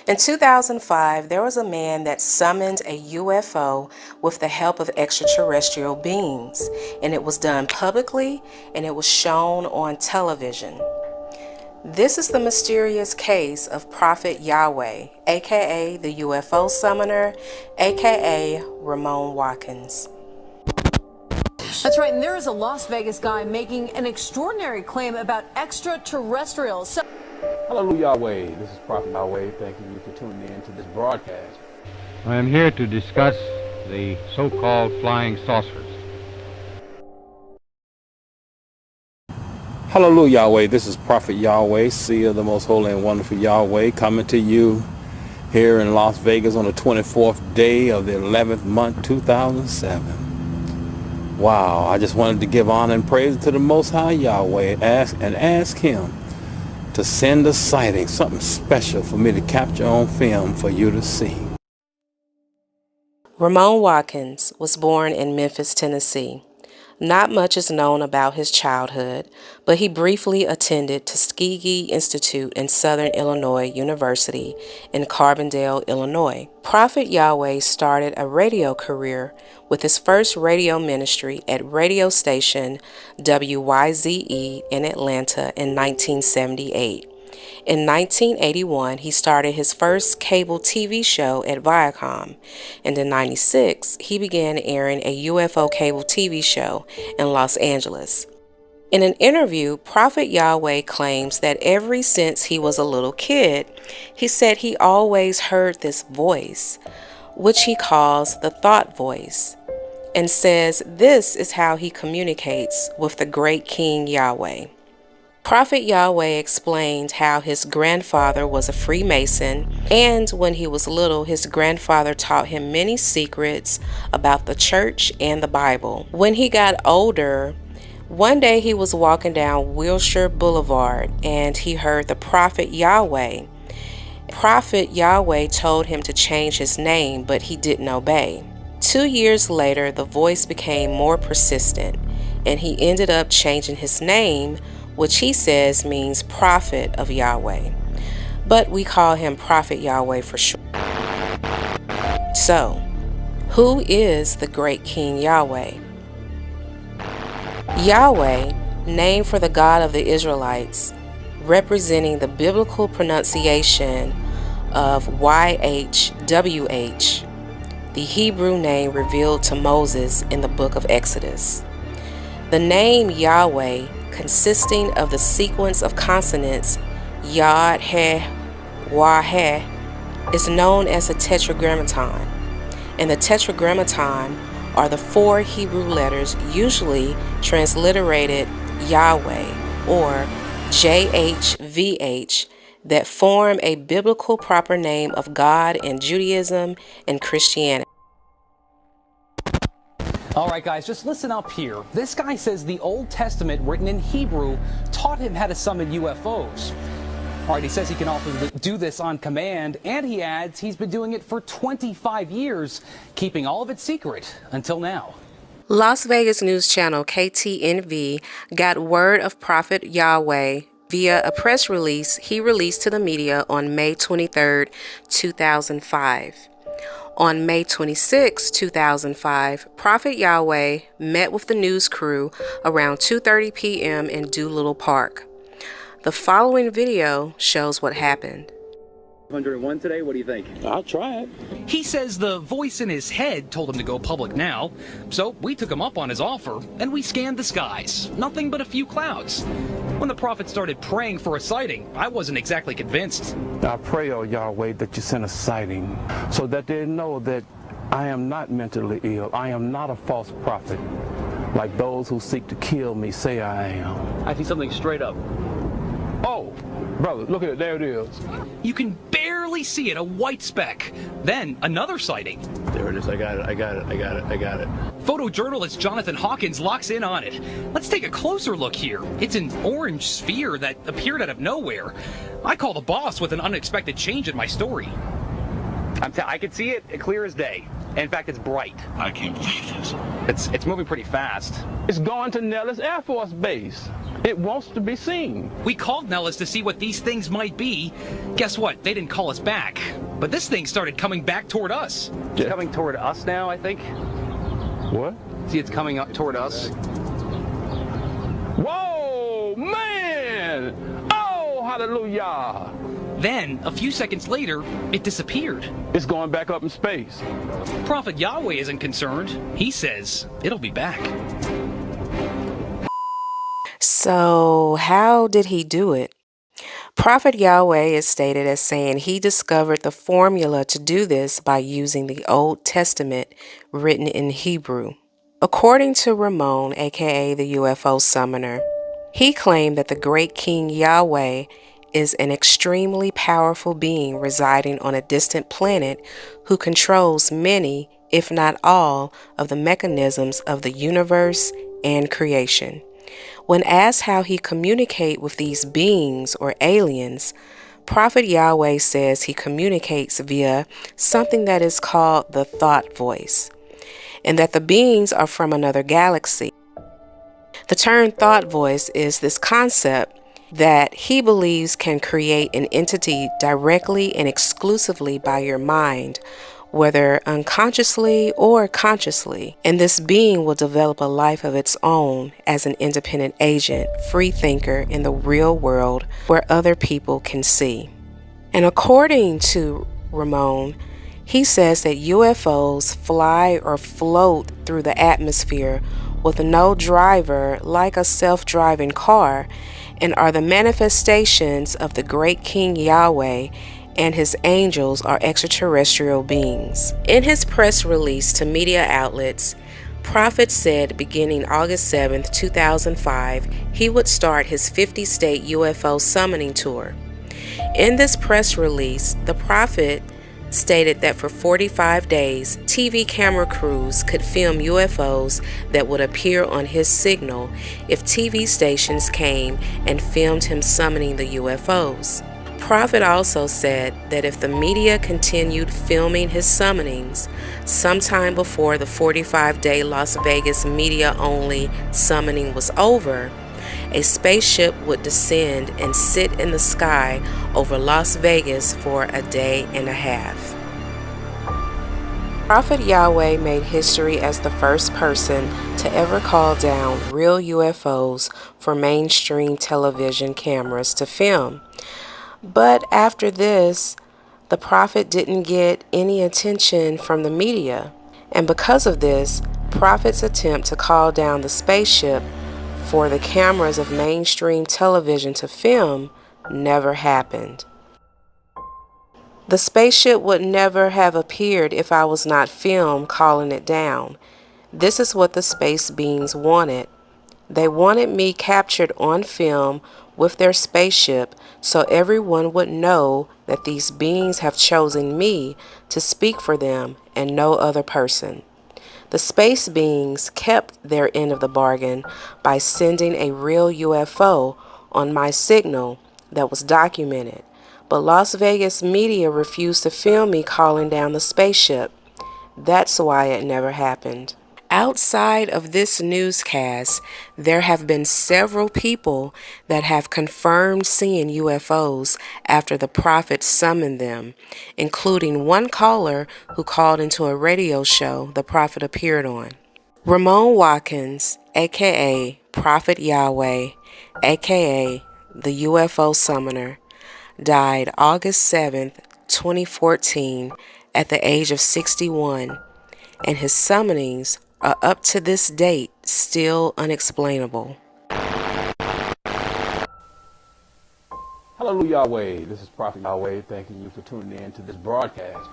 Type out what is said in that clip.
In 2005, there was a man that summoned a UFO with the help of extraterrestrial beings, and it was done publicly and it was shown on television. This is the mysterious case of Prophet Yahweh, aka the UFO Summoner, aka Ramon Watkins. That's right, and there is a Las Vegas guy making an extraordinary claim about extraterrestrials. Hallelujah, Yahweh. This is Prophet Yahweh. Thank you for tuning in to this broadcast. I am here to discuss the so-called flying saucers. Hallelujah, Yahweh. This is Prophet Yahweh, seer of the most holy and wonderful Yahweh, coming to you here in Las Vegas on the 24th day of the 11th month, 2007. Wow, I just wanted to give honor and praise to the Most High Yahweh and ask Him to send a sighting, something special for me to capture on film for you to see. Ramon Watkins was born in Memphis, Tennessee. Not much is known about his childhood, but he briefly attended Tuskegee Institute and Southern Illinois University in Carbondale, Illinois. Prophet Yahweh started a radio career with his first radio ministry at radio station WYZE in Atlanta in 1978. In 1981, he started his first cable TV show at Viacom, and in 1996, he began airing a UFO cable TV show in Los Angeles. In an interview, Prophet Yahweh claims that ever since he was a little kid, he said he always heard this voice, which he calls the thought voice, and says this is how he communicates with the great King Yahweh. Prophet Yahweh explained how his grandfather was a Freemason, and when he was little, his grandfather taught him many secrets about the church and the Bible. When he got older, one day he was walking down Wilshire Boulevard and he heard the Prophet Yahweh. Prophet Yahweh told him to change his name, but he didn't obey. 2 years later, the voice became more persistent, and he ended up changing his name, which he says means Prophet of Yahweh, but we call him Prophet Yahweh for short. So, who is the great King Yahweh? Yahweh, named for the God of the Israelites, representing the biblical pronunciation of YHWH, the Hebrew name revealed to Moses in the book of Exodus. The name Yahweh, consisting of the sequence of consonants Yod, He, Wah, He, is known as a tetragrammaton. And the tetragrammaton are the 4 Hebrew letters usually transliterated Yahweh or JHVH that form a biblical proper name of God in Judaism and Christianity. All right, guys, just listen up here. This guy says the Old Testament, written in Hebrew, taught him how to summon UFOs. All right, he says he can also do this on command, and he adds he's been doing it for 25 years, keeping all of it secret until now. Las Vegas news channel KTNV got word of Prophet Yahweh via a press release he released to the media on May 23, 2005. On May 26, 2005, Prophet Yahweh met with the news crew around 2:30 p.m. in Doolittle Park. The following video shows what happened. 101 today, what do you think? I'll try it. He says the voice in his head told him to go public now, so we took him up on his offer, and we scanned the skies. Nothing but a few clouds. When the prophet started praying for a sighting, I wasn't exactly convinced. I pray, oh Yahweh, that you send a sighting so that they know that I am not mentally ill. I am not a false prophet, like those who seek to kill me say I am. I see something straight up. Oh, brother, look at it. There it is. You can barely see it, a white speck. Then another sighting. There it is. I got it. Photojournalist Jonathan Hawkins locks in on it. Let's take a closer look here. It's an orange sphere that appeared out of nowhere. I call the boss with an unexpected change in my story. I can see it clear as day. In fact, it's bright. I can't believe this. It's moving pretty fast. It's going to Nellis Air Force Base. It wants to be seen. We called Nellis to see what these things might be. Guess what? They didn't call us back. But this thing started coming back toward us. It's coming toward us now, I think. What? See, it's coming up toward us. Whoa, man! Oh, hallelujah! Then, a few seconds later, it disappeared. It's going back up in space. Prophet Yahweh isn't concerned. He says it'll be back. So, how did he do it? Prophet Yahweh is stated as saying he discovered the formula to do this by using the Old Testament written in Hebrew. According to Ramon, aka the UFO Summoner, he claimed that the great King Yahweh is an extremely powerful being residing on a distant planet who controls many, if not all, of the mechanisms of the universe and creation. When asked how he communicates with these beings or aliens, Prophet Yahweh says he communicates via something that is called the thought voice, and that the beings are from another galaxy. The term thought voice is this concept that he believes can create an entity directly and exclusively by your mind, whether unconsciously or consciously, and this being will develop a life of its own as an independent agent, free thinker in the real world where other people can see. And according to Ramon, he says that UFOs fly or float through the atmosphere with no driver like a self-driving car, and are the manifestations of the great King Yahweh and his angels are extraterrestrial beings. In his press release to media outlets, Prophet said beginning August 7, 2005, he would start his 50-state UFO summoning tour. In this press release, the Prophet stated that for 45 days, TV camera crews could film UFOs that would appear on his signal if TV stations came and filmed him summoning the UFOs. Prophet also said that if the media continued filming his summonings, sometime before the 45-day Las Vegas media-only summoning was over, a spaceship would descend and sit in the sky over Las Vegas for a day and a half. Prophet Yahweh made history as the first person to ever call down real UFOs for mainstream television cameras to film. But after this, the Prophet didn't get any attention from the media. And because of this, Prophet's attempt to call down the spaceship for the cameras of mainstream television to film never happened. The spaceship would never have appeared if I was not filmed calling it down. This is what the space beings wanted. They wanted me captured on film with their spaceship so everyone would know that these beings have chosen me to speak for them and no other person. The space beings kept their end of the bargain by sending a real UFO on my signal that was documented, but Las Vegas media refused to film me calling down the spaceship. That's why it never happened. Outside of this newscast, there have been several people that have confirmed seeing UFOs after the Prophet summoned them, including one caller who called into a radio show the Prophet appeared on. Ramon Watkins, aka Prophet Yahweh, aka the UFO Summoner, died August 7, 2014 at the age of 61, and his summonings are up to this date still unexplainable. Hallelujah, Yahweh. This is Prophet Yahweh thanking you for tuning in to this broadcast.